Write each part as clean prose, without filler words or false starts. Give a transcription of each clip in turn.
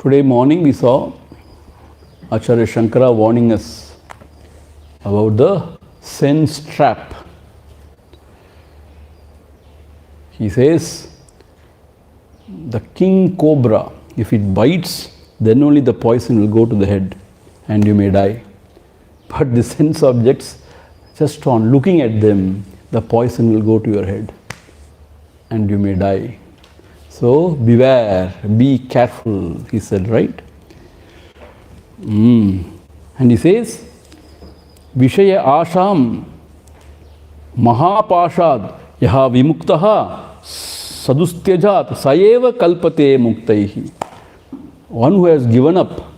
Today morning we saw Acharya Shankara warning us about the sense trap. He says, the king cobra, if it bites, then only the poison will go to the head and you may die. But the sense objects, just on looking at them, the poison will go to your head and you may die. So beware, be careful, he said, right? And he says, Vishaya asham mahapashad yaha vimuktaha sadustyajat sayeva kalpate muktaihi. One who has given up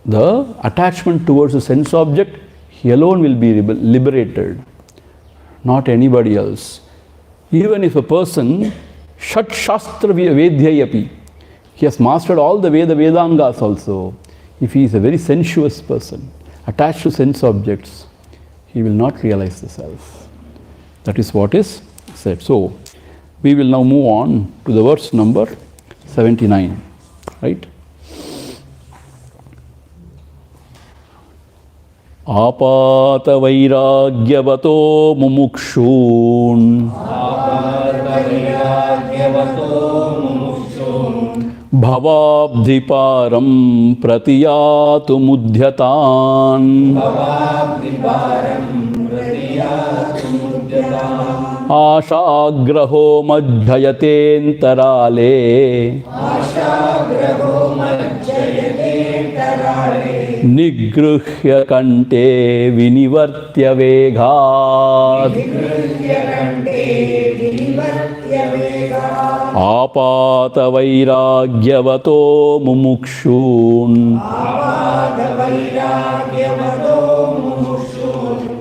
the attachment towards a sense object, he alone will be liberated, not anybody else. Even if a person Shat Shastra Vedhyayapi, he has mastered all the Vedangas also. If he is a very sensuous person, attached to sense objects, he will not realize the self. That is what is said. So, we will now move on to the verse number 79. Right? Apata vairagyavato mumukshun bhavabdhiparam pratiyatu mudhyatan ashagraho madhyayentarale Nigruhya kante vinivartya veghat Apata vairagyavato mumukshun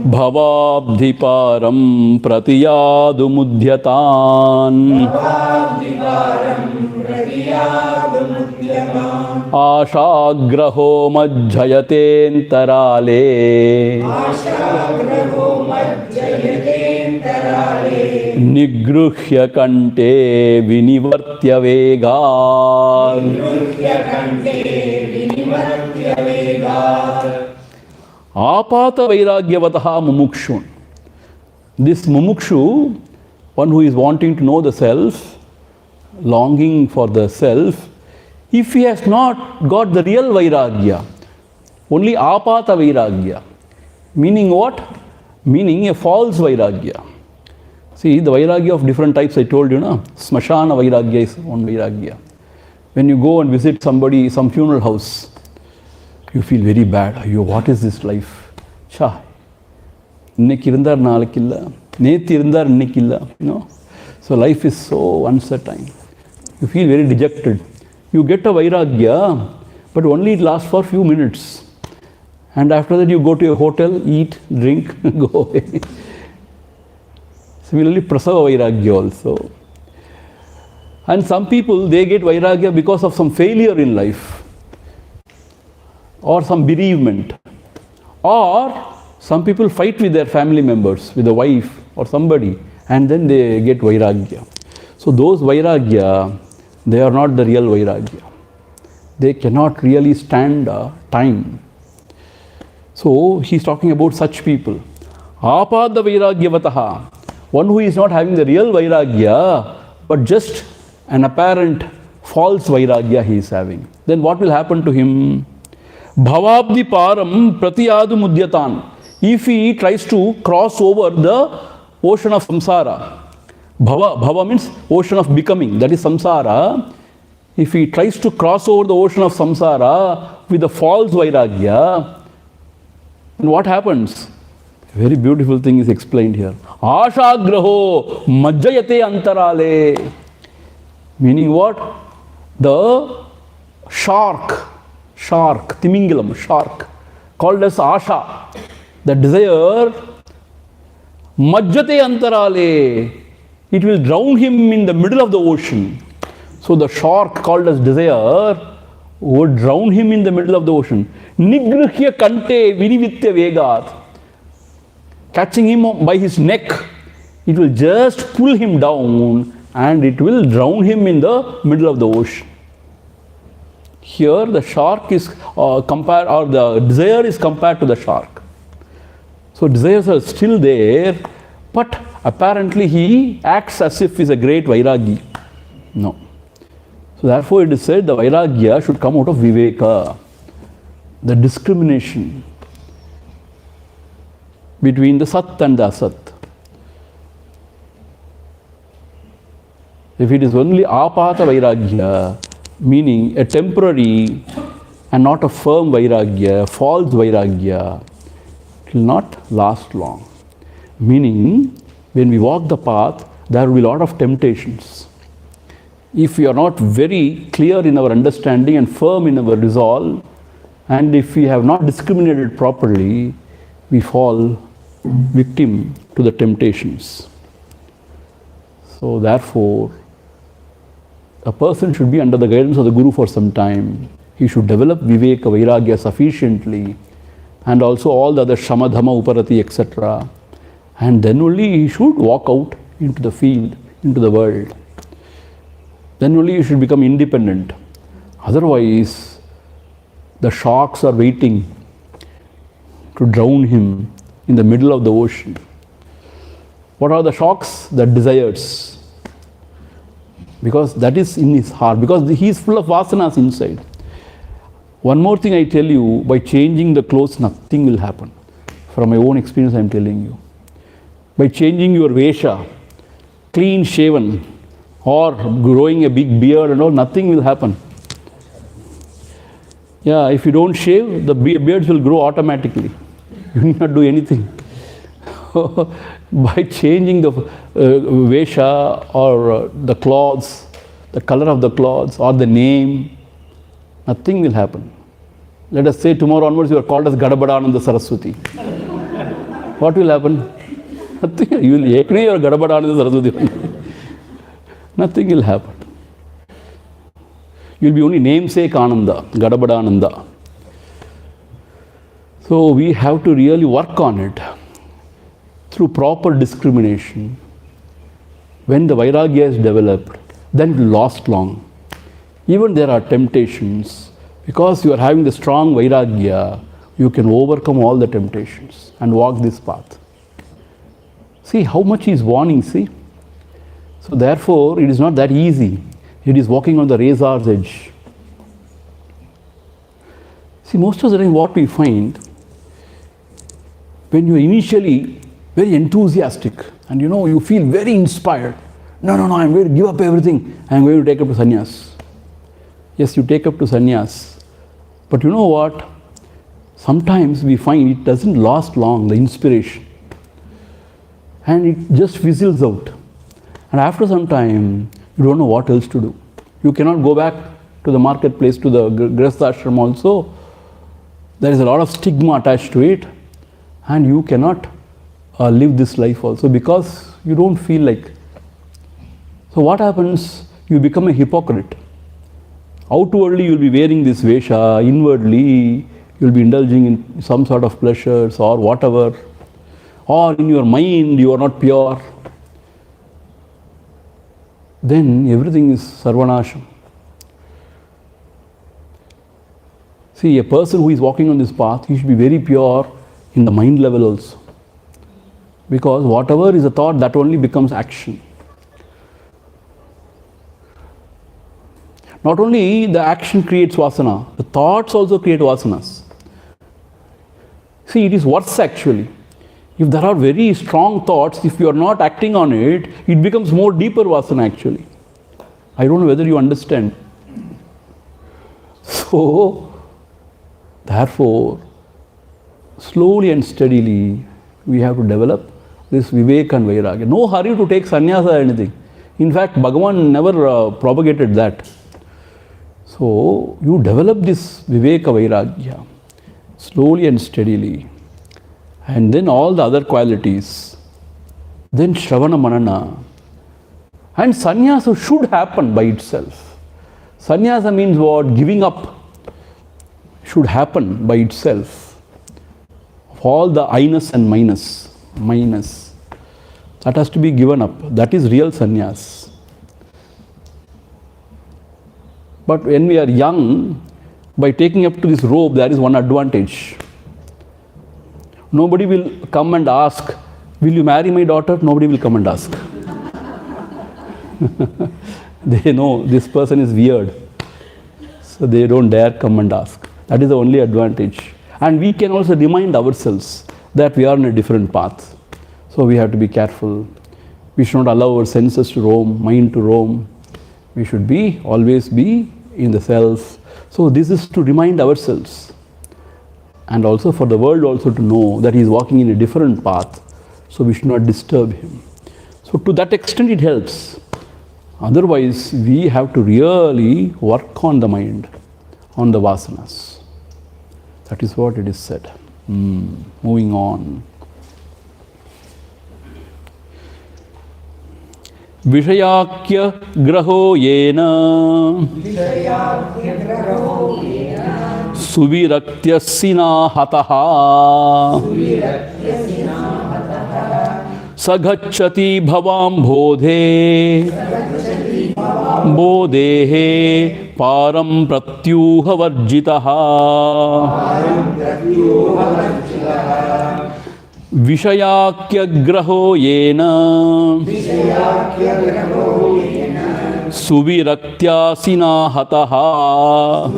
Bhavabdhiparam pratiyadu mudhyatan Ashagraho madhyayentarale Nigruhya kante vinivartya vegat. Apata vairagyavataha mumukshun. This mumukshu, one who is wanting to know the self, longing for the self, if he has not got the real vairagya, only apata vairagya, meaning what? Meaning a false vairagya. See, the vairagya of different types I told you, na? Smashana vairagya is one vairagya. When you go and visit somebody, some funeral house, you feel very bad. Ayyo, what is this life? Cha, innekku irundar naalukku illa, nethi irundar innekku illa, you know. So life is so uncertain. You feel very dejected. You get a vairagya, but only it lasts for few minutes. And after that you go to your hotel, eat, drink, go away. Similarly, prasava vairagya also. And some people, they get vairagya because of some failure in life, or some bereavement, or some people fight with their family members, with the wife or somebody, and then they get vairagya. So those vairagya, they are not the real vairagya. They cannot really stand time. So he's talking about such people. Apada vairagyavataha, one who is not having the real vairagya, but just an apparent false vairagya he is having. Then what will happen to him? Bhavabdi param pratiyadu mudyatan. If he tries to cross over the ocean of samsara, bhava means ocean of becoming, that is samsara. If he tries to cross over the ocean of samsara with a false vairagya, then what happens? A very beautiful thing is explained here. Ashagraho majjayate antarale. Meaning what? The shark, timingalam, shark, called as Asha, the desire, majjate antarale, it will drown him in the middle of the ocean. So the shark called as desire would drown him in the middle of the ocean. Nigruhya kante vinivitya vegat. Catching him by his neck, it will just pull him down and it will drown him in the middle of the ocean. Here the shark is compared, or the desire is compared to the shark. So desires are still there, but apparently he acts as if he's a great vairagi. No. So therefore it is said the vairagya should come out of Viveka, the discrimination between the Sat and the Asat. If it is only apata vairagya, meaning a temporary and not a firm vairagya, false vairagya, it will not last long. Meaning, when we walk the path, there will be a lot of temptations. If we are not very clear in our understanding and firm in our resolve, and if we have not discriminated properly, we fall victim to the temptations. So therefore, a person should be under the guidance of the Guru for some time. He should develop Viveka, Vairagya sufficiently, and also all the other Shama, Dhamma, Uparati, etc. And then only he should walk out into the field, into the world. Then only he should become independent. Otherwise, the sharks are waiting to drown him in the middle of the ocean. What are the sharks? The desires. Because that is in his heart, because he is full of vasanas inside. One more thing I tell you, by changing the clothes, nothing will happen. From my own experience, I am telling you. By changing your vesha, clean shaven, or growing a big beard and all, nothing will happen. Yeah, if you don't shave, the beards will grow automatically. You need not do anything. By changing the vesha or the clothes, the color of the clothes or the name, nothing will happen. Let us say tomorrow onwards you are called as Gadabadananda Saraswati. What will happen? Nothing. You will agree or Gadabadananda Saraswati. Nothing will happen. You will be only namesake Ananda, Gadabadananda. So we have to really work on it through proper discrimination. When the Vairagya is developed, then it will last long. Even there are temptations, because you are having the strong Vairagya, you can overcome all the temptations and walk this path. See how much he is warning, see? So therefore, it is not that easy. It is walking on the razor's edge. See, most of the time what we find, when you are initially very enthusiastic and you feel very inspired, no, I'm going to give up everything, I'm going to take up to sannyas. Yes, you take up to sannyas. But you know what? Sometimes we find it doesn't last long, the inspiration. And it just fizzles out. And after some time, you don't know what else to do. You cannot go back to the marketplace, to the Grihastha ashram also. There is a lot of stigma attached to it. And you cannot live this life also because you don't feel like. So what happens? You become a hypocrite. Outwardly you will be wearing this vesha, inwardly you will be indulging in some sort of pleasures or whatever. Or in your mind you are not pure. Then everything is sarvanasham. See, a person who is walking on this path, he should be very pure in the mind level also. Because whatever is a thought, that only becomes action. Not only the action creates vasana, the thoughts also create vasanas. See, it is worse actually. If there are very strong thoughts, if you are not acting on it, it becomes more deeper vasana actually. I don't know whether you understand. So, therefore, slowly and steadily, we have to develop this Viveka and Vairagya. No hurry to take sannyasa or anything. In fact, Bhagavan never propagated that. So, you develop this Viveka Vairagya slowly and steadily. And then all the other qualities. Then Shravana Manana. And sannyasa should happen by itself. Sannyasa means what? Giving up should happen by itself. Of all the I-ness and minus. That has to be given up. That is real sannyas. But when we are young, by taking up to this robe, there is one advantage. Nobody will come and ask, will you marry my daughter? Nobody will come and ask. They know this person is weird. So they don't dare come and ask. That is the only advantage. And we can also remind ourselves that we are on a different path. So we have to be careful. We should not allow our senses to roam, mind to roam. We should always be in the self. So this is to remind ourselves. And also for the world also to know that he is walking in a different path. So we should not disturb him. So to that extent it helps. Otherwise we have to really work on the mind, on the vasanas. That is what it is said. Moving on. Vishayakya graho yena Suviratyasina hataha Sagachati bhavam bodhe bodhehe param pratyuha varjitaha Vishayakya graho yena Suviratyasina hataha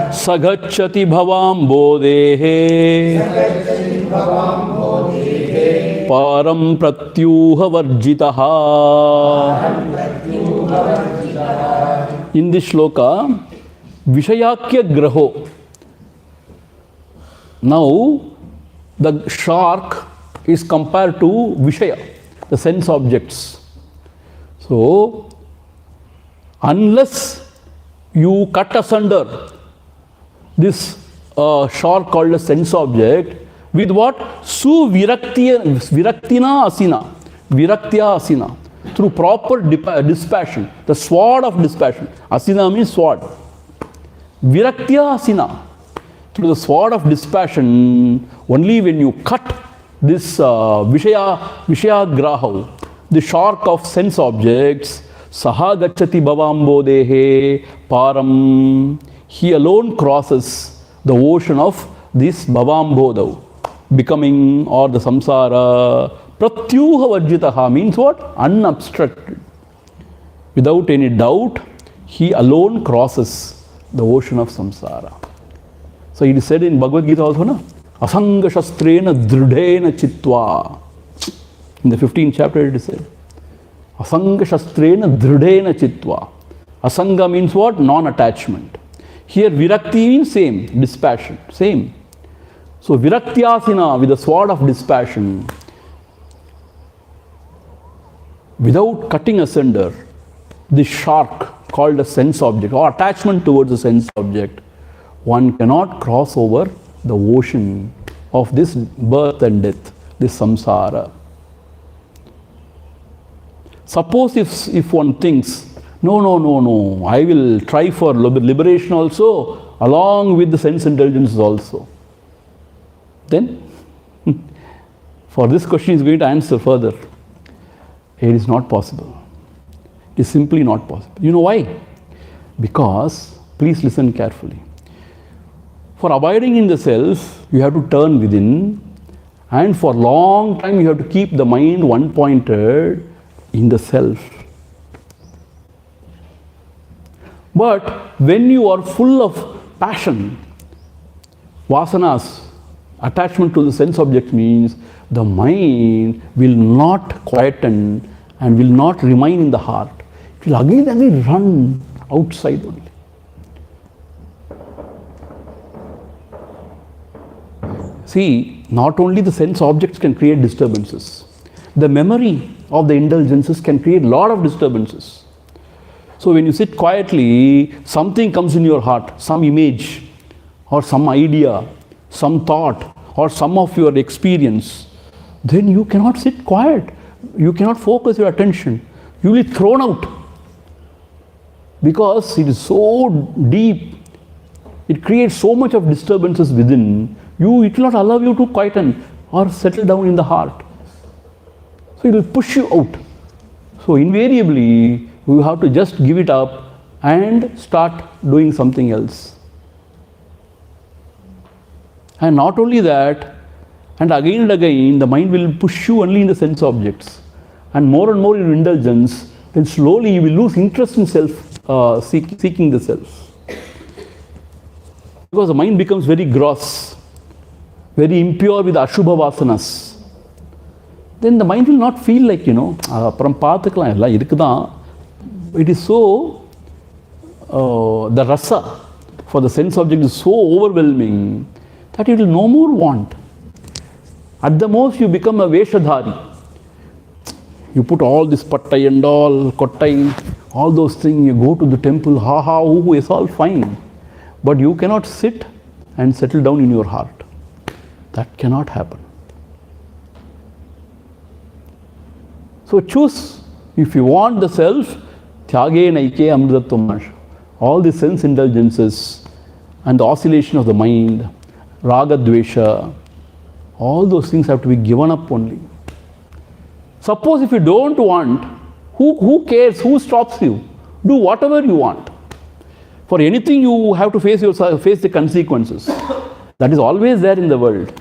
Sagachati bhavam bodhehe param pratyuha varjitaha. In this shloka, Vishayakya graho. Now, the shark is compared to Vishaya, the sense objects. So, unless you cut asunder this shark called a sense object, with what? Viraktina asina. Viraktya asina. Through proper dispassion. The sword of dispassion. Asina means sword. Viraktya asina. Through the sword of dispassion, only when you cut this Vishaya graho, the shark of sense objects, saha gacchati bhavam bodhehe param, he alone crosses the ocean of this bhavam bodha, becoming, or the samsara. Pratyuha varjitaha means what? Unobstructed. Without any doubt, he alone crosses the ocean of samsara. So it is said in Bhagavad Gita also, na? Asanga shastrena dridhena chitva. In the 15th chapter it is said. Asanga shastrena dridhena chitva. Asanga means what? Non-attachment. Here virakti means same, dispassion, same. So viraktyasina, with the sword of dispassion, without cutting asunder the shark called a sense object or attachment towards a sense object, one cannot cross over the ocean of this birth and death, this samsara. Suppose if one thinks, no, I will try for liberation also, along with the sense intelligence also. Then, for this question is going to answer further. It is not possible. It is simply not possible. You know why? Because, please listen carefully. For abiding in the self, you have to turn within, and for long time you have to keep the mind one-pointed in the self. But when you are full of passion, vasanas, attachment to the sense object means the mind will not quieten and will not remain in the heart. It will again run outside only. See, not only the sense objects can create disturbances, the memory of the indulgences can create a lot of disturbances. So when you sit quietly, something comes in your heart, some image or some idea, some thought or some of your experience, then you cannot sit quiet. You cannot focus your attention. You will be thrown out because it is so deep. It creates so much of disturbances within. It will not allow you to quieten or settle down in the heart. So it will push you out. So invariably, you have to just give it up and start doing something else. And not only that, and again, the mind will push you only in the sense objects. And more in indulgence, then slowly you will lose interest in self, seeking the self. Because the mind becomes very gross, very impure with Ashubha Vasanas. Then the mind will not feel like, it is so, the rasa for the sense object is so overwhelming that it will no more want. At the most, you become a Veshadhari. You put all this pattai and all, kottai, all those things, you go to the temple, it's all fine. But you cannot sit and settle down in your heart. That cannot happen. So choose, if you want the self, tyage naike amritatvam. All the sense indulgences and the oscillation of the mind, raga dvesha, all those things have to be given up only. Suppose if you don't want, who cares? Who stops you? Do whatever you want. For anything you have to face the consequences. That is always there in the world.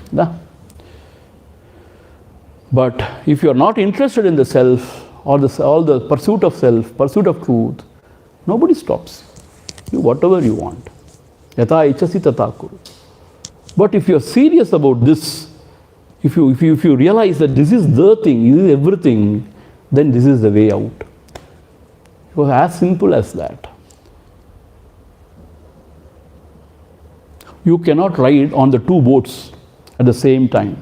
But if you are not interested in the self or all the pursuit of self, pursuit of truth, nobody stops. Do whatever you want. Yata ichasi tata kuru. But if you are serious about this, if you realize that this is the thing, this is everything, then this is the way out. It was as simple as that. You cannot ride on the two boats at the same time,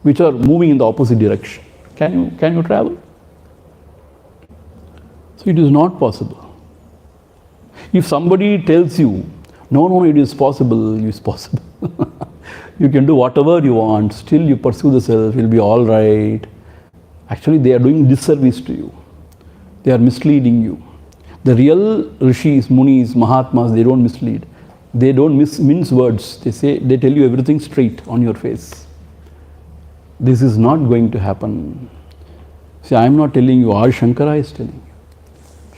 which are moving in the opposite direction. Can you travel? So it is not possible. If somebody tells you, no, it is possible, it is possible. You can do whatever you want, still you pursue the self, you'll be all right. Actually, they are doing disservice to you. They are misleading you. The real rishis, munis, mahatmas, they don't mislead. They don't mince words. They tell you everything straight on your face. This is not going to happen. See, I am not telling you, all Shankara is telling you.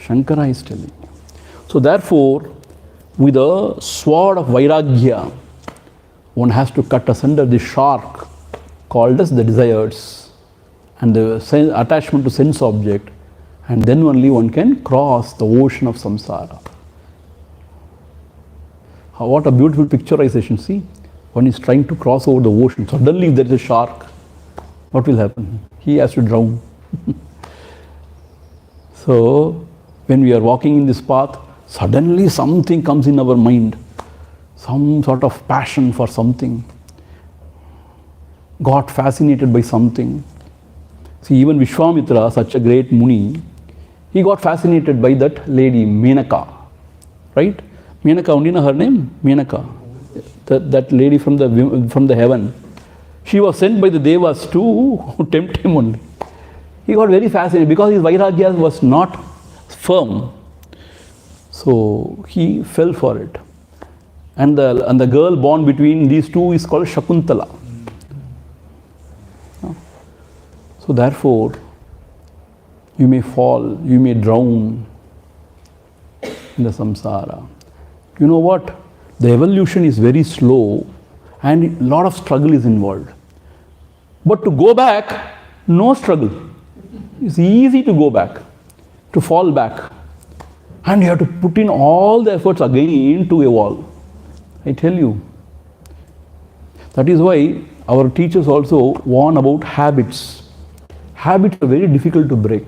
Shankara is telling you. So therefore, with a sword of Vairagya, one has to cut asunder the shark called as the desires and the attachment to sense object, and then only one can cross the ocean of samsara. What a beautiful picturization. See, one is trying to cross over the ocean. Suddenly, if there is a shark, what will happen? He has to drown. So, when we are walking in this path, suddenly something comes in our mind. Some sort of passion for something. Got fascinated by something. See, even Vishwamitra, such a great Muni, he got fascinated by that lady, Menaka. Right? Menaka, only know her name? Menaka. That lady from the heaven. She was sent by the Devas to tempt him only. He got very fascinated because his Vairagya was not firm. So he fell for it. And the girl born between these two is called Shakuntala. So therefore, you may fall, you may drown in the samsara. You know what? The evolution is very slow and a lot of struggle is involved. But to go back, no struggle. It's easy to go back, to fall back. And you have to put in all the efforts again to evolve. I tell you. That is why our teachers also warn about habits. Habits are very difficult to break.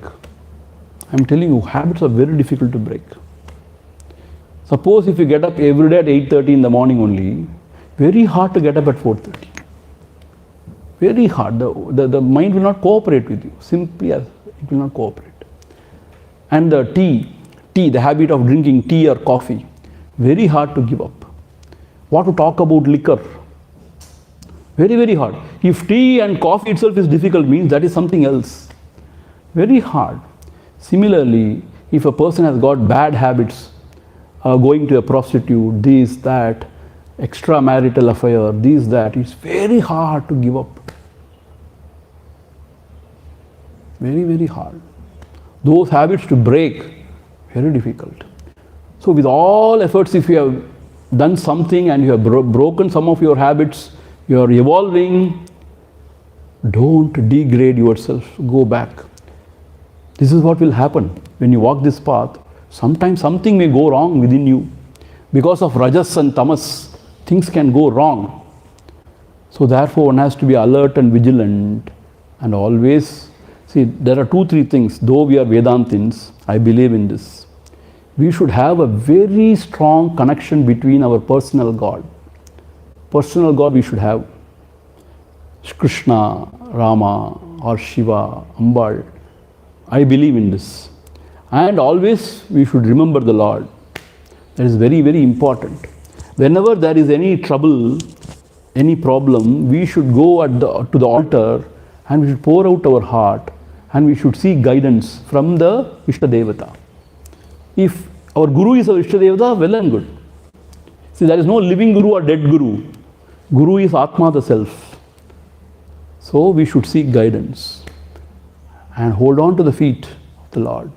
I'm telling you, habits are very difficult to break. Suppose if you get up every day at 8:30 in the morning only, very hard to get up at 4:30. Very hard. The mind will not cooperate with you. Simply as it will not cooperate. And the tea, the habit of drinking tea or coffee, very hard to give up. What to talk about liquor? Very, very hard. If tea and coffee itself is difficult, means that is something else. Very hard. Similarly, if a person has got bad habits, going to a prostitute, this, that, extramarital affair, this, that, it's very hard to give up. Very, very hard. Those habits to break, very difficult. So with all efforts, if you have done something and you have broken some of your habits, you are evolving, don't degrade yourself, go back. This is what will happen when you walk this path. Sometimes something may go wrong within you. Because of rajas and tamas, things can go wrong. So therefore one has to be alert and vigilant and always, see, there are 2-3 things. Though we are Vedantins, I believe in this. We should have a very strong connection between our personal God. Personal God we should have. Krishna, Rama or Shiva, Ambal. I believe in this. And always we should remember the Lord. That is very, very important. Whenever there is any trouble, any problem, we should go to the altar and we should pour out our heart and we should seek guidance from the Ishtadevata. If our Guru is our Ishtadevata, well and good. See, there is no living Guru or dead Guru. Guru is Atma, the Self. So we should seek guidance and hold on to the feet of the Lord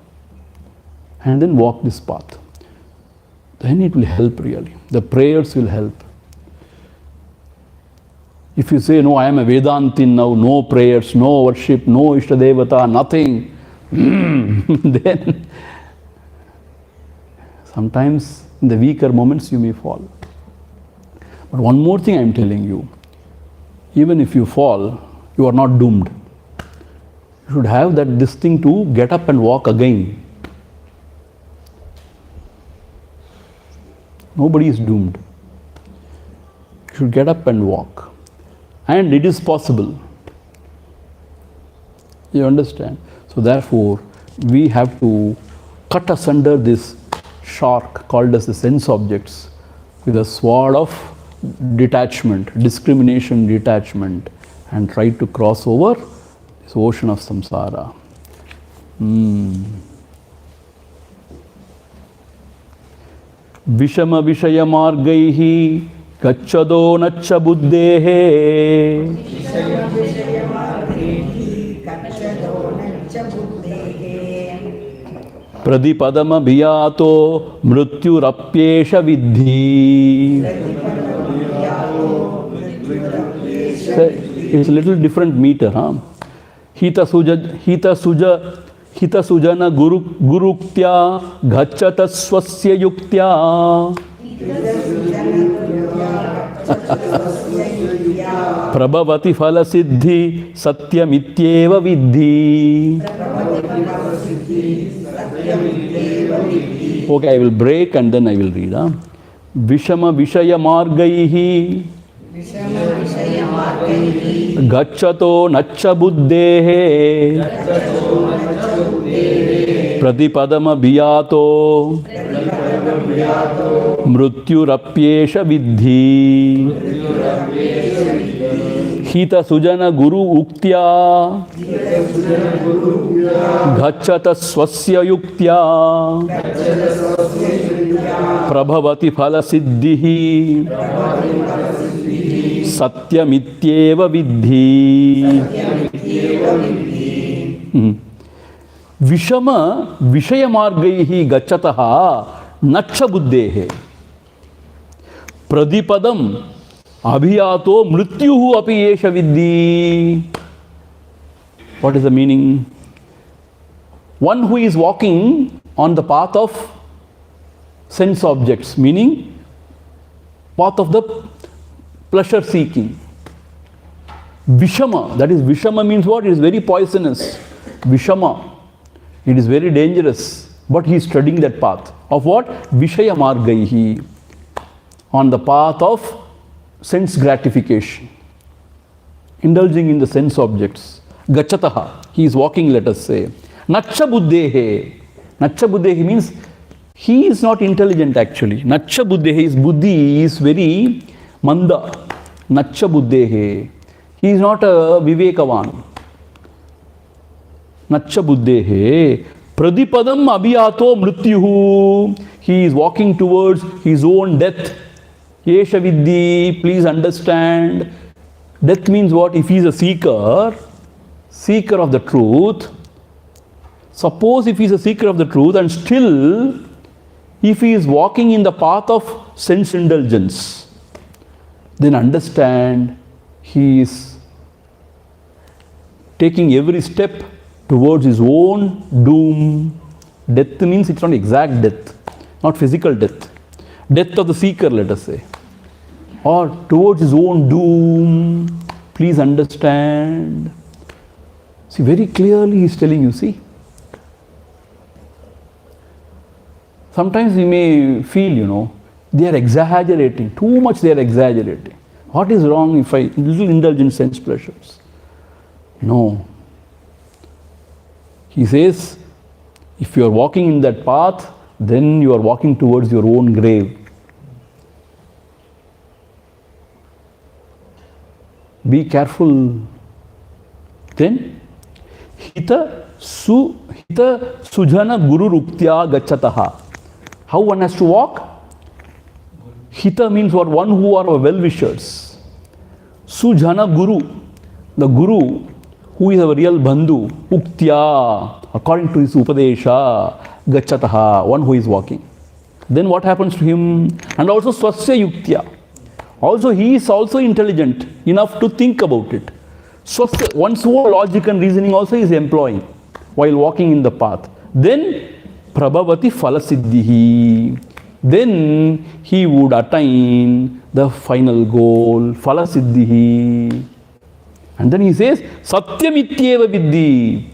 and then walk this path. Then it will help really. The prayers will help. If you say, no, I am a Vedantin now, no prayers, no worship, no Ishtadevata, nothing, then sometimes in the weaker moments you may fall. But one more thing I am telling you, even if you fall, you are not doomed. You should have this thing to get up and walk again. Nobody is doomed. You should get up and walk. And it is possible. You understand? So therefore, we have to cut asunder this shark called as the sense objects with a sword of detachment, discrimination, detachment, and try to cross over this ocean of samsara. Vishama Vishaya Margaihi Gacchado Nacha Buddhehe Pradipadama Bhiyato Mrityurapyesha Vidhi. It's a little different meter, huh? Hita sujana guruktya gacchata swasya yuktya prabhavati phala siddhi satyamityeva vidhi. Okay, I will break and then I will read. Vishama Vishaya Margaihi Gacchato Nacha Buddhehe Pradipadama Bhiyato Mrityurapyesha Vidhi. Hita Sujana Guru Uktya Gacchata Swasya Yuktya Prabhavati Phala Siddhihi Satyamityeva Vidhi. Vishama Vishaya Margaihi Gacchataha Nacha Buddhehe Pradipadam Abhiyato Mrityuhu Api Yesha Vidhi. What is the meaning? One who is walking on the path of sense objects, meaning path of the pleasure seeking. Vishama, that is Vishama means what? It is very poisonous. Vishama. It is very dangerous. But he is treading that path. Of what? Vishaya Margaihi. On the path of sense gratification. Indulging in the sense objects. Gachataha. He is walking, let us say. Nacha Buddhehe. Nacha Buddhehe means he is not intelligent actually. Nacha Buddhehe, his buddhi is very manda. Nacha Buddhehe. He is not a Vivekavan. Nacha Buddhehe. Pradipadam Abhiyato Mrityuhu. He is walking towards his own death. Yesha Vidhi, please understand. Death means what? If he is a seeker of the truth, suppose if he is a seeker of the truth and still If he is walking in the path of sense indulgence, then understand he is taking every step towards his own doom. Death means it's not exact death, not physical death. Death of the seeker, let us say. Or towards his own doom. Please understand. See, very clearly he is telling you, see. Sometimes we may feel, they are exaggerating. Too much they are exaggerating. What is wrong if I little indulge in sense pleasures? No. He says, if you are walking in that path, then you are walking towards your own grave. Be careful. Then, hita sujana guru ruktya gachataha. How one has to walk? Hita means what? One who are well-wishers. Sujana guru, the guru who is our real bandhu, uktya, according to his upadesha, gachataha, one who is walking. Then what happens to him? And also swasya yuktya. Also he is also intelligent enough to think about it. Swasya, one's own logic and reasoning also is employing while walking in the path. Then prabhavati phalasiddhihi. Then he would attain the final goal, phalasiddhihi. And then he says, satyamityeva viddhi.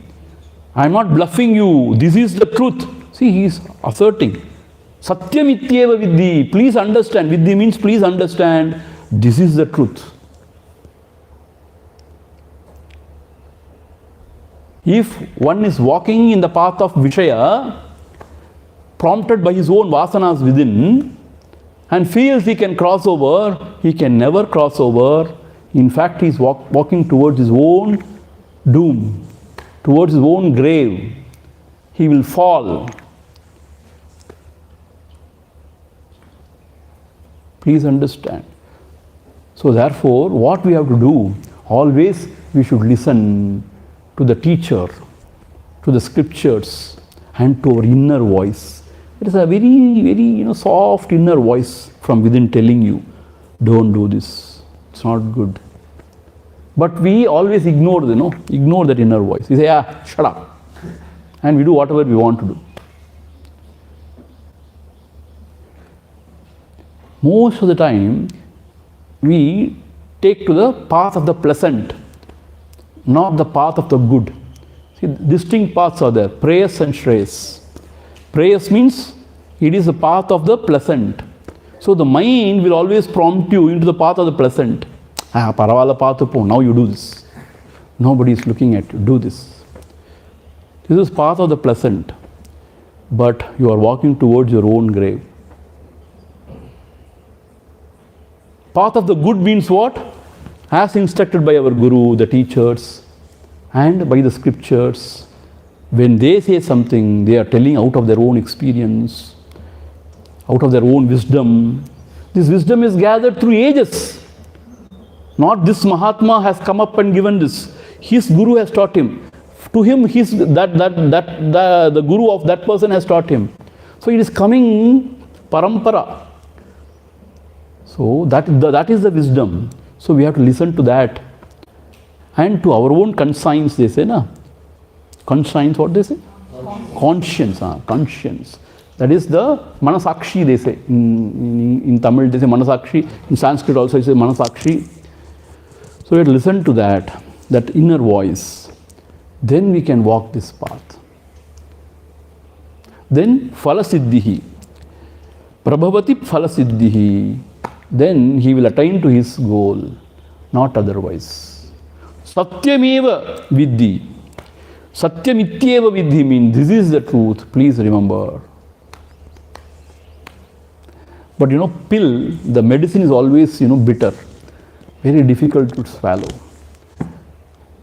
I am not bluffing you. This is the truth. See, he is asserting. Satyamityeva viddhi. Please understand. Viddhi means please understand. This is the truth. If one is walking in the path of Vishaya, prompted by his own vasanas within, and feels he can cross over, he can never cross over. In fact, he is walking towards his own doom, towards his own grave. He will fall. Please understand. So therefore, what we have to do, always we should listen to the teacher, to the scriptures, and to our inner voice. It is a very, very soft inner voice from within telling you, don't do this. It's not good. But we always ignore that inner voice. We say, shut up. And we do whatever we want to do. Most of the time, we take to the path of the pleasant, not the path of the good. See, distinct paths are there, prayas and shreyas. Prayas means it is the path of the pleasant. So the mind will always prompt you into the path of the pleasant. Paravala path po, now you do this. Nobody is looking at you, do this. This is path of the pleasant. But you are walking towards your own grave. Path of the good means what? As instructed by our Guru, the teachers, and by the scriptures. When they say something, they are telling out of their own experience, out of their own wisdom. This wisdom is gathered through ages. Not this Mahatma has come up and given this. His Guru has taught him. To him, the Guru of that person has taught him. So it is coming parampara. So that is the wisdom. So we have to listen to that. And to our own conscience, they say, na? Conscience, what they say? Conscience. Conscience. That is the manasakshi, they say. In Tamil, they say manasakshi. In Sanskrit also, they say manasakshi. So we have to listen to that inner voice. Then we can walk this path. Then phalasiddhihi. Prabhavati phalasiddhihi. Then he will attain to his goal, not otherwise. Satyameva viddhi. Satyamityeva viddhi means this is the truth, please remember. But pill, the medicine is always bitter, very difficult to swallow.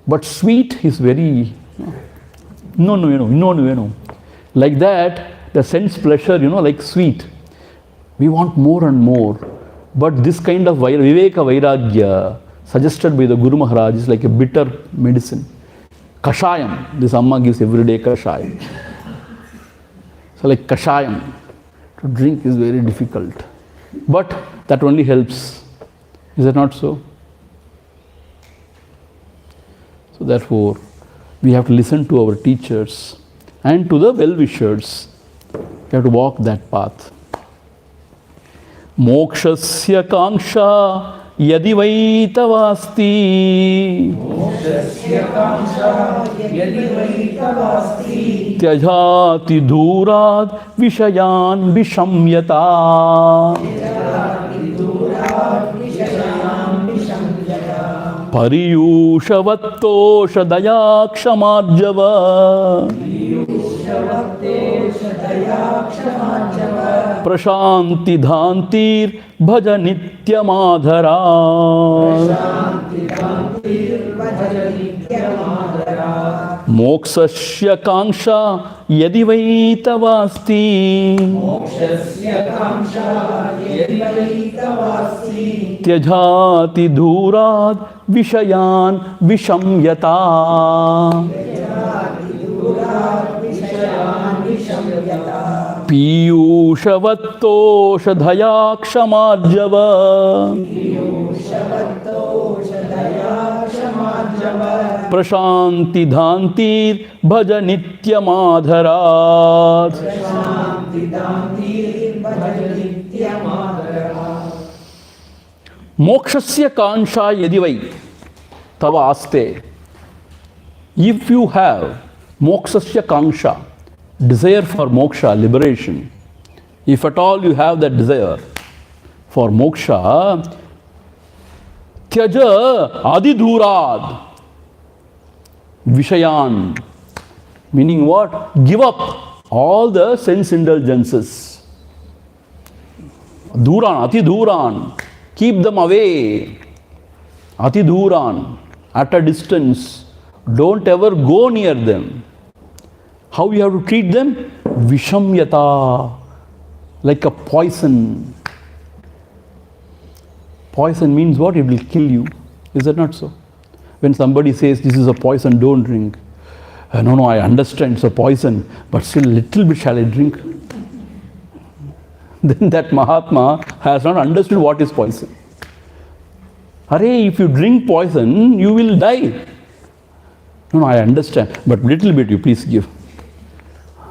But sweet is very, no. Like that, the sense pleasure, like sweet. We want more and more. But this kind of Viveka Vairagya suggested by the Guru Maharaj is like a bitter medicine. Kashayam. This Amma gives every day kashayam. So like kashayam. To drink is very difficult. But that only helps. Is it not so? So therefore, we have to listen to our teachers and to the well-wishers. We have to walk that path. Mokshasya kangsha yadi vai tavasti tyajati dhurad vishayan vishamyata pariyushavatosha daya kshamarjava prashanti dhantir bhaja nityamadhara mokshasya kangsha yadi vai tavasti tyajati dhurad vishayan vishamyata piyushavattoshadhaya kshamarjava prashanti dhantir bhaja nityamadharat. Mokshasya kansha yadivai tava aste. If you have mokshasya kangsha, desire for moksha, liberation, if at all you have that desire for moksha, tyaja adidhurad vishayan, meaning what? Give up all the sense indulgences. Dhuran, ati dhuran, keep them away. Ati dhuran, at a distance. Don't ever go near them. How you have to treat them? Vishamyata, like a poison. Poison means what? It will kill you. Is that not so? When somebody says this is a poison, don't drink. No, I understand it's a poison, but still little bit shall I drink? Then that Mahatma has not understood what is poison. Hare, if you drink poison, you will die. No, I understand, but little bit you please give.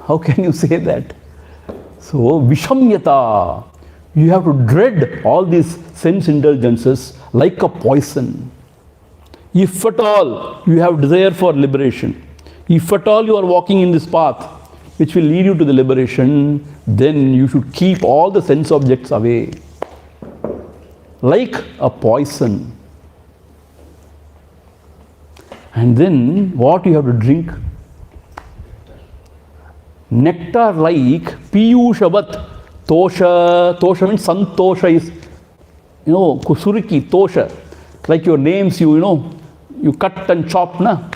How can you say that? So, Vishamyata, you have to dread all these sense indulgences like a poison. If at all you have desire for liberation, if at all you are walking in this path which will lead you to the liberation, then you should keep all the sense objects away. Like a poison. And then what you have to drink? Nectar like Piyushavat Tosha. Tosha means Santosha is, Kusuriki, Tosha. Like your names, you cut and chop, na?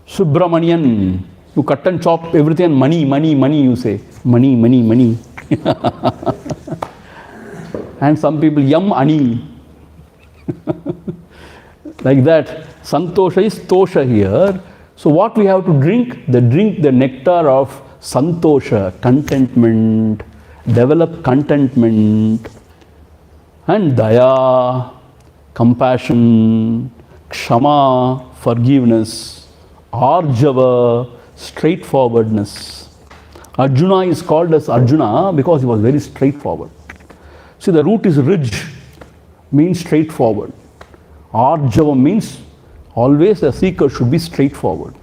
Subramanian, you cut and chop everything, and money, you say. Money. And some people, yum, ani. Like that. Santosha is Tosha here. So what we have to drink? Drink the nectar of Santosha, contentment, develop contentment, and Daya, compassion, Kshama, forgiveness, Arjava, straightforwardness. Arjuna is called as Arjuna because he was very straightforward. See, the root is Rij, means straightforward. Arjava means always a seeker should be straightforward,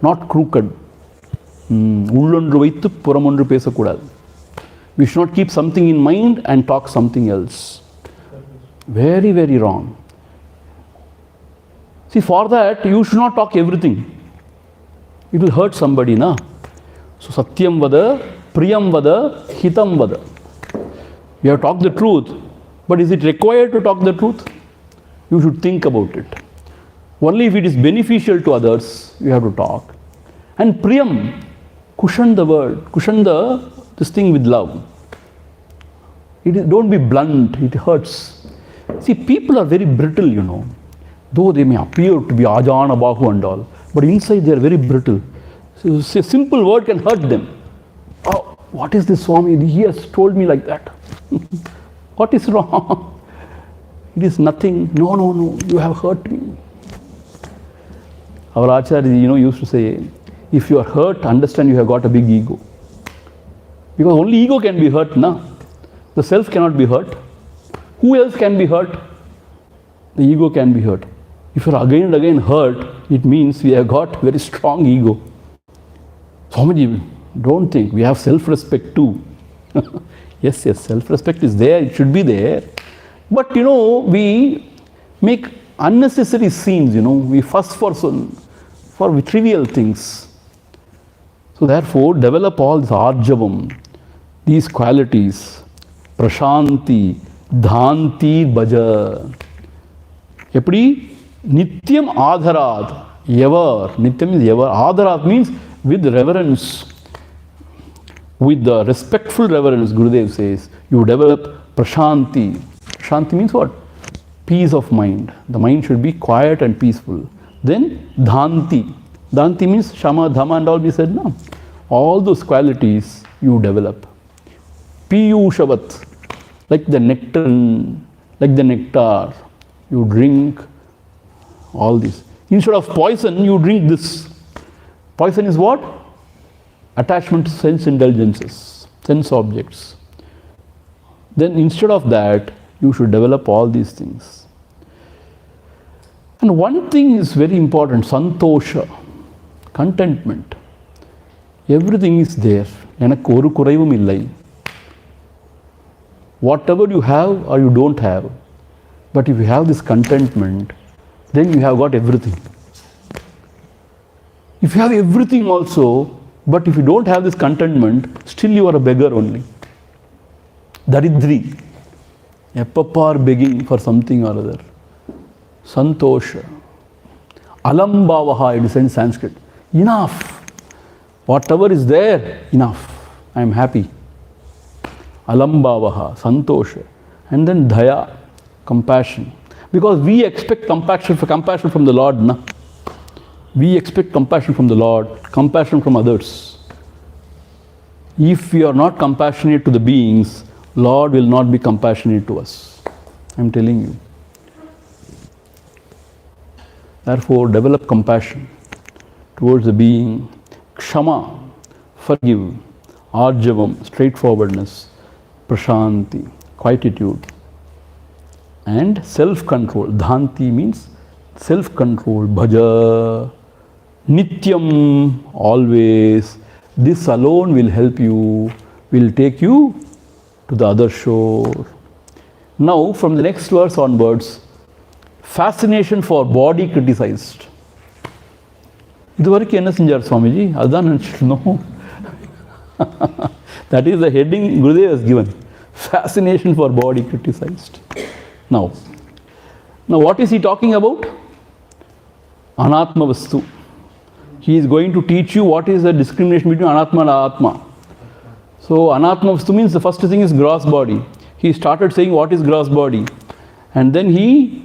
not crooked. Ullondru vaittu puramondru pesakudadu. We should not keep something in mind and talk something else. Very, very wrong. See, for that, you should not talk everything. It will hurt somebody, na? So, Satyam vada, Priyam vada, Hitam vada. You have to talk the truth, but is it required to talk the truth? You should think about it. Only if it is beneficial to others, you have to talk. And Priyam, cushion the word, cushion this thing with love. Don't be blunt, it hurts. See, people are very brittle, Though they may appear to be Ajana Bahu and all, but inside they are very brittle. So a simple word can hurt them. Oh, what is this Swami? He has told me like that. What is wrong? It is nothing. No, no, no, you have hurt me. Our Acharya, used to say, if you are hurt, understand you have got a big ego. Because only ego can be hurt, na? The self cannot be hurt. Who else can be hurt? The ego can be hurt. If you are again and again hurt, it means we have got very strong ego. Swamiji, don't think. We have self-respect too. Yes, self-respect is there. It should be there. But, we make unnecessary scenes, We fuss for trivial things. So therefore, develop all this arjavam, these qualities, prashanti, dhanti, bhaja. Eppadi? Nityam adharat, ever. Nityam is ever. Adharat means with reverence, with the respectful reverence, Gurudev says, you develop prashanti. Prashanti means what? Peace of mind. The mind should be quiet and peaceful. Then dhanti. Dhanti means shama, dhamma and all we said now. All those qualities you develop. Piyushavat, like the nectar, you drink all this. Instead of poison, you drink this. Poison is what? Attachment to sense indulgences, sense objects. Then instead of that, you should develop all these things. And one thing is very important, santosha, contentment. Everything is there. Enakku oru kuraivum illai. Whatever you have or you don't have, but if you have this contentment, then you have got everything. If you have everything also, but if you don't have this contentment, still you are a beggar only. Daridri. Eppapar begging for something or other. Santosha. Alambhavaha, it is in Sanskrit. Enough. Whatever is there, enough. I am happy. Alambhavaha, santosha. And then dhaya, compassion. Because we expect compassion from the Lord, na? We expect compassion from the Lord, compassion from others. If we are not compassionate to the beings, Lord will not be compassionate to us. I am telling you. Therefore, develop compassion towards the being. Kshama, forgive. Arjavam, straightforwardness. Prashanti, quietude. And self-control. Dhanti means self-control. Bhaja, nityam, always. This alone will help you, will take you to the other shore. Now, from the next verse onwards, fascination for body criticized. Iduvarikku enna senjar Swamiji? Adhan no. That is the heading Gurudev has given. Fascination for body criticized. Now what is he talking about? Anatma vastu. He is going to teach you what is the discrimination between Anatma and Atma. So Anatma vastu means the first thing is gross body. He started saying what is gross body. And then he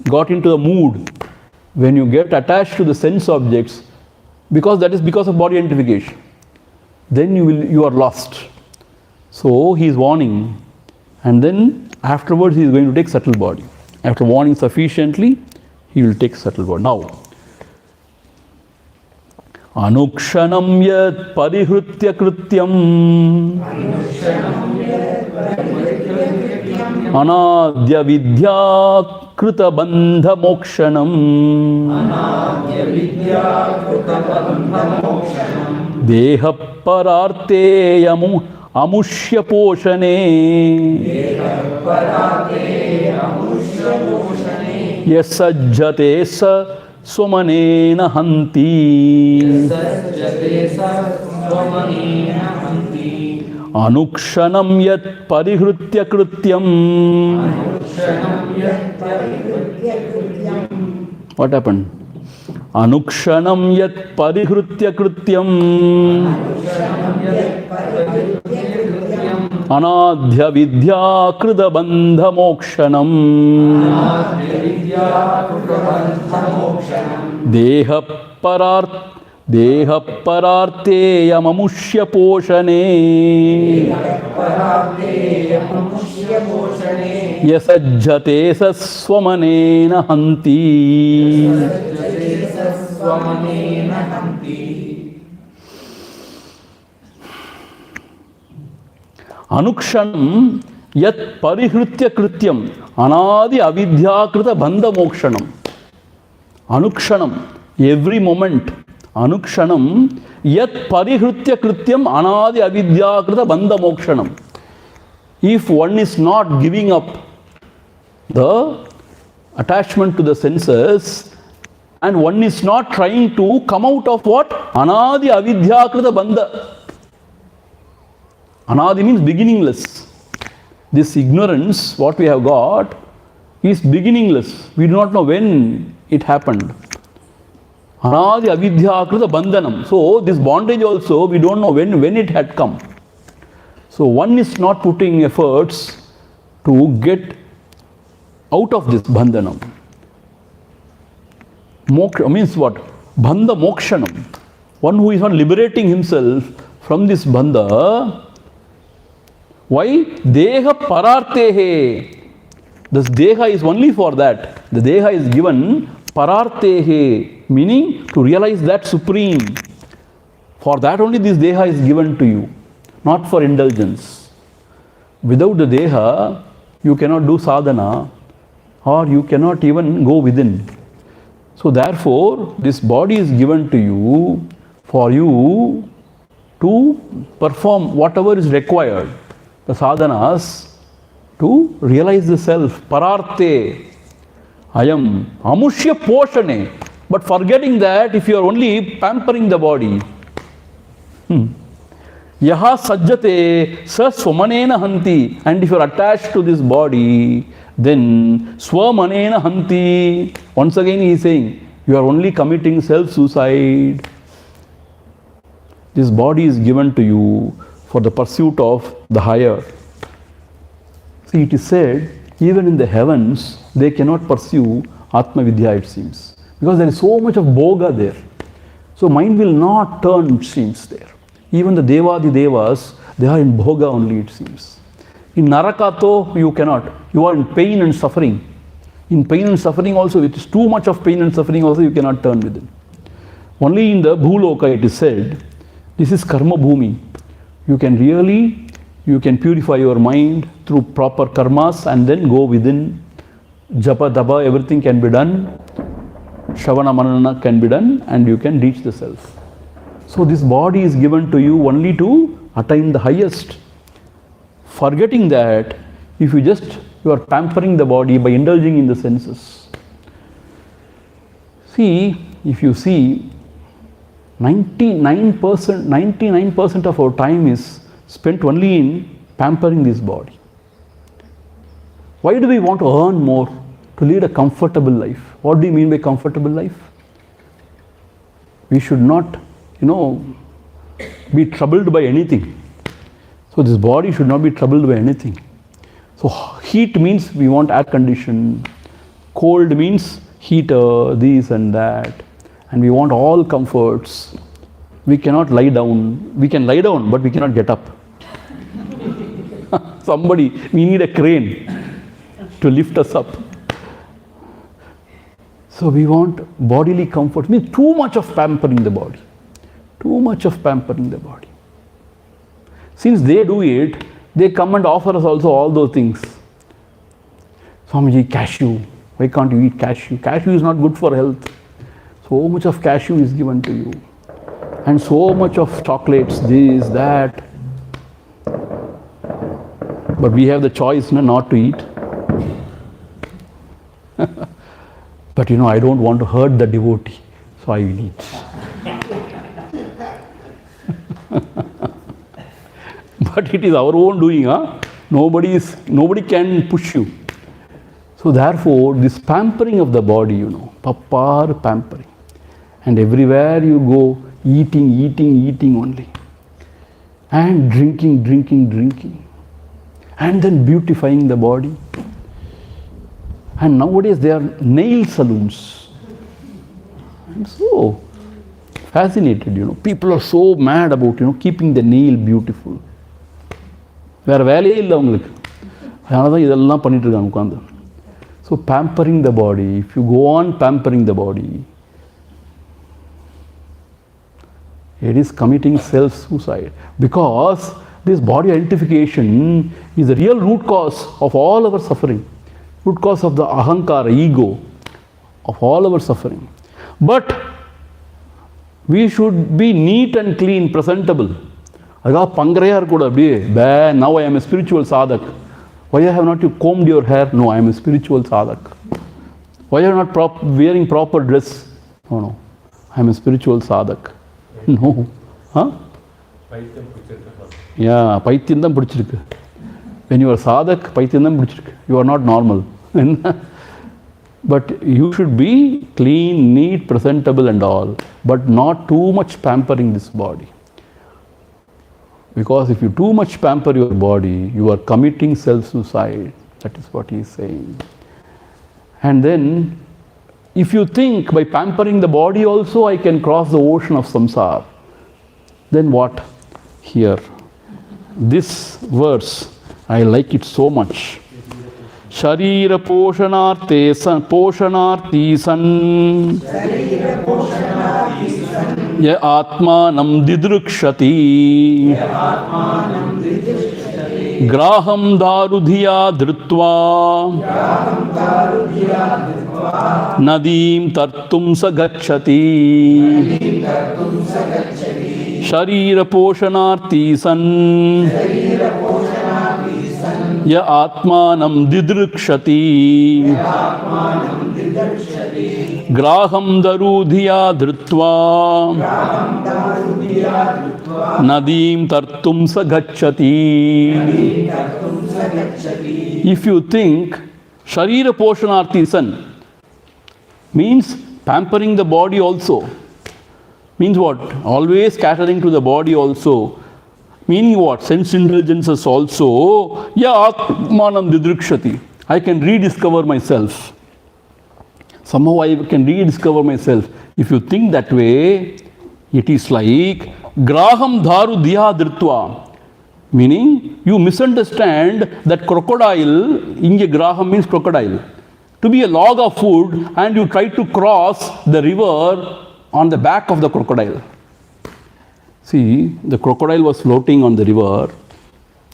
got into the mood when you get attached to the sense objects, because that is because of body identification. Then you are lost. So he is warning, and then afterwards he is going to take subtle body. After warning sufficiently, he will take subtle body. Now, anukshanam yat parihritya krityam anadya vidya krita bandha mokshanam deha pararteyamu amushya poshane yasajjate sa swamanena hanti anukshanam yat parihritya krityam. What happened? Anukshanam yat parihritya krityam anadhya vidya krida bandha mokshanam deha Deha pararteya mamushya poshane yasajjate saswamanena hanti. Anukshanam yat parihritya krityam anadi avidyakrita bandha mokshanam. Anukshanam, every moment. Anukshanam yat parihritya krityam anadi avidyakrita bandha mokshanam. If one is not giving up the attachment to the senses and one is not trying to come out of what? Anadi avidyakrita bandha. Anadi means beginningless. This ignorance, what we have got, is beginningless. We do not know when it happened. Anadi avidyakrita bandhanam. So this bondage also, we don't know when it had come. So one is not putting efforts to get out of this bandhanam. Moksha means what? Bandha mokshanam. One who is not liberating himself from this bandha. Why? Deha parartehe. This deha is only for that. The deha is given parartehe, meaning to realize that supreme. For that only this deha is given to you, not for indulgence. Without the deha, you cannot do sadhana or you cannot even go within. So therefore, this body is given to you for you to perform whatever is required. The sadhanas to realize the self. Pararte. I am amushya poshane. But forgetting that if you are only pampering the body, yaha sajjate sa swamanena hanti. And if you are attached to this body, then swamanena hanti. Once again he is saying, you are only committing self-suicide. This body is given to you for the pursuit of the higher. See, it is said, even in the heavens, they cannot pursue Atma Vidya, it seems. Because there is so much of bhoga there. So mind will not turn, it seems, there. Even the Devadi Devas, they are in bhoga only, it seems. In Narakato, you cannot. You are in pain and suffering. In pain and suffering also, it is too much of pain and suffering also, you cannot turn within. Only in the Bhuloka, it is said, this is karma bhumi. You can purify your mind through proper karmas and then go within. Japa, dapa, everything can be done. Shavana, manana can be done and you can reach the self. So this body is given to you only to attain the highest. Forgetting that, if you are pampering the body by indulging in the senses. See, if you see, 99% of our time is spent only in pampering this body. Why do we want to earn more? To lead a comfortable life. What do you mean by comfortable life? We should not, be troubled by anything. So this body should not be troubled by anything. So heat means we want air condition. Cold means heater, this and that. And we want all comforts. We cannot lie down. We can lie down, but we cannot get up. We need a crane to lift us up. So we want bodily comfort. It means too much of pampering the body. Too much of pampering the body. Since they do it, they come and offer us also all those things. Swamiji, cashew. Why can't you eat cashew? Cashew is not good for health. So much of cashew is given to you. And so much of chocolates, this, that. But we have the choice not to eat. But I don't want to hurt the devotee, so I will eat. But it is our own doing, nobody can push you. So therefore, this pampering of the body, papar pampering. And everywhere you go, eating only. And drinking. And then beautifying the body. And nowadays there are nail salons. And so, Fascinated, People are so mad about, keeping the nail beautiful. வேறு வேலையே இல்லை அவங்களுக்கு. அதனால தான் இதெல்லாம் பண்ணிட்டு இருக்காங்க உட்காந்து. So pampering the body, if you go on pampering the body, it is committing self-suicide, because this body identification is the real root cause of all our suffering, root cause of the ahankara, ego, of all our suffering. But we should be neat and clean, presentable. அதுக்காக பங்கரையாக இருக்கக்கூடாது அப்படியே. Now I am a spiritual sadhak. Why have not you combed your hair? No, I am a spiritual sadhak. Why are you not wearing proper dress? No, I am a spiritual sadhak. No. Huh? Yeah, பைத்தியம் தான் பிடிச்சிருக்கு. When you are sadhak, பைத்தியம் தான் பிடிச்சிருக்கு. You are not normal. But you should be clean, neat, presentable and all, but not too much pampering this body. Because if you too much pamper your body, you are committing self-suicide. That is what he is saying. And then, if you think by pampering the body also I can cross the ocean of samsara, then what? Here, this verse, I like it so much. Sharira poshanarthi san ya atmanam didrukshati graham darudhiya dhrutva nadim tartum sagacchati. Sharira poshanarthi san ya atmanam didrukshati graham darudhiya dhrutva nadim tartum sagacchati. If you think sharira poshanarthi san means pampering the body also, means what? Always catering to the body also. Meaning what? Sense indulgences also. Ya atmanam didrukshati. I can rediscover myself. Somehow I can rediscover myself. If you think that way, it is like graham dharu diya dritva. Meaning you misunderstand that crocodile, inge graham means crocodile, to be a log of food, and you try to cross the river on the back of the crocodile. See, the crocodile was floating on the river.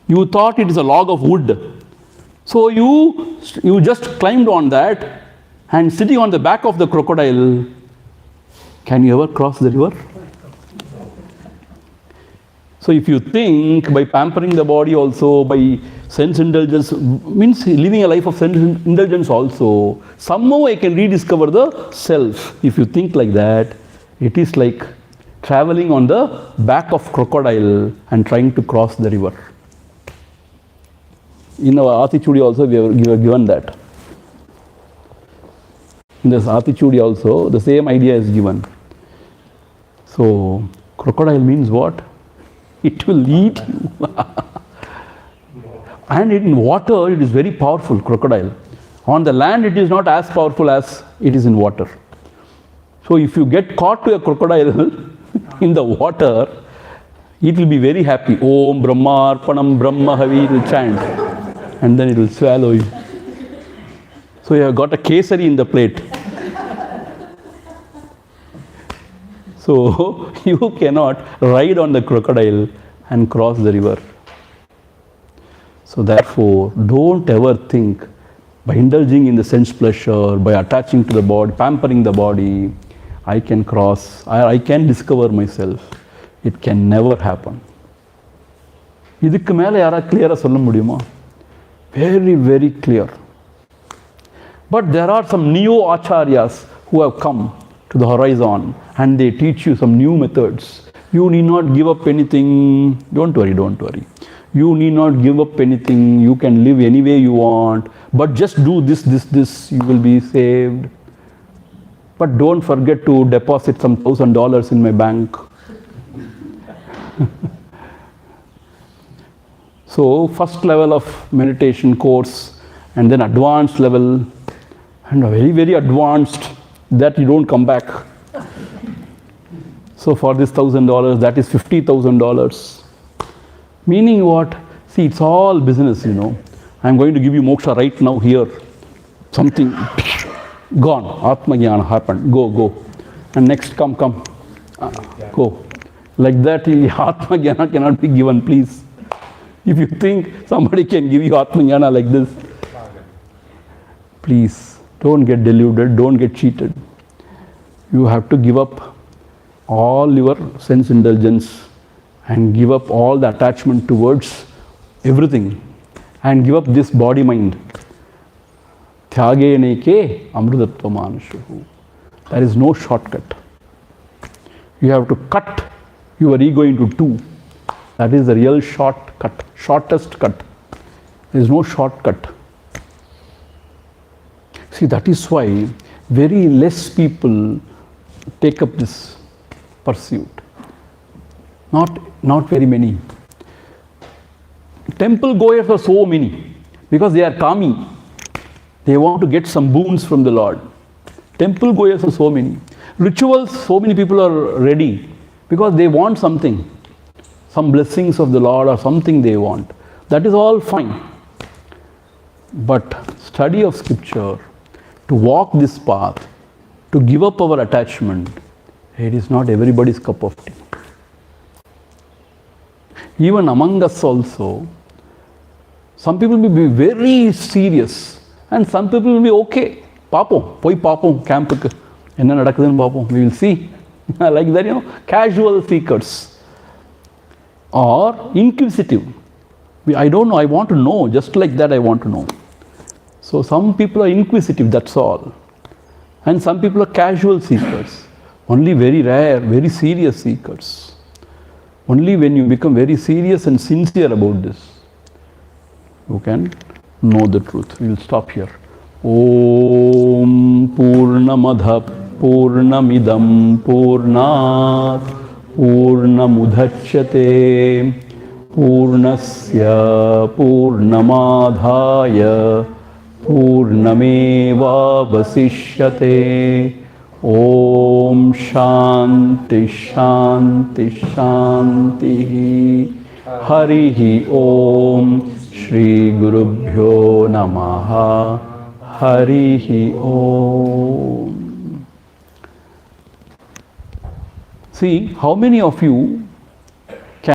You thought it is a log of wood. So you just climbed on that, and sitting on the back of the crocodile, can you ever cross the river? So if you think by pampering the body also, by sense indulgence, means living a life of sense indulgence also, somehow I can rediscover the self. If you think like that, it is like traveling on the back of crocodile and trying to cross the river. In our Athichudi also we are given that. In this Athichudi also the same idea is given. So crocodile means what? It will eat you. And in water it is very powerful, crocodile. On the land it is not as powerful as it is in water. So if you get caught to a crocodile in the water, it will be very happy. Om Brahma Arpanam Brahma Havi, it will chant. And then it will swallow you. So you have got a kesari in the plate. So you cannot ride on the crocodile and cross the river. So therefore, don't ever think by indulging in the sense pleasure, by attaching to the body, pampering the body, I can cross, I can discover myself. It can never happen. இதுக்கு மேலே யாரா clear-ஆ சொல்ல முடியுமா? Very, very clear. But there are some neo-acharyas who have come to the horizon and they teach you some new methods. You need not give up anything. Don't worry. You need not give up anything. You can live any way you want. But just do this. You will be saved. But don't forget to deposit some $1,000 in my bank. So first level of meditation course, and then advanced level, and a very, very advanced, that you don't come back. So for this $1,000, that is $50,000. Meaning what? See, it's all business, I'm going to give you moksha right now here. Something, gone. Atma Jnana happened. Go. And next, come. Go. Like that, Atma Jnana cannot be given, please. If you think somebody can give you Atma Jnana like this, please, don't get deluded, don't get cheated. You have to give up all your sense indulgence and give up all the attachment towards everything and give up this body mind. Tyage neke amrutatva manushuhu. There is no shortcut. You have to cut your ego into two. That is the real shortcut, shortest cut. There is no shortcut. See, that is why very less people take up this pursuit. Not very many. Temple goers are so many because they are kami. They want to get some boons from the Lord. Temple goers are so many. Rituals, so many people are ready because they want something. Some blessings of the Lord or something they want. That is all fine. But study of scripture, to walk this path, to give up our attachment, it is not everybody's cup of tea. Even among us also, some people will be very serious and some people will be okay. Papom, poi papom, camp enna nadakudunu papom, we will see. Like that, casual seekers. Or inquisitive. I don't know, I want to know, just like that I want to know. So some people are inquisitive, that's all. And some people are casual seekers. Only very rare, very serious seekers. Only when you become very serious and sincere about this, you can know the truth. We will stop here. Om Purnamadha Purnamidam Purnat Purnamudhachyate Purnasya Purnamadhaya Purnameva Vasishyate. Om Shanti Shanti Shanti. Harihi Om. Shri Gurubhyo Namaha. Harihi Om. See, how many of you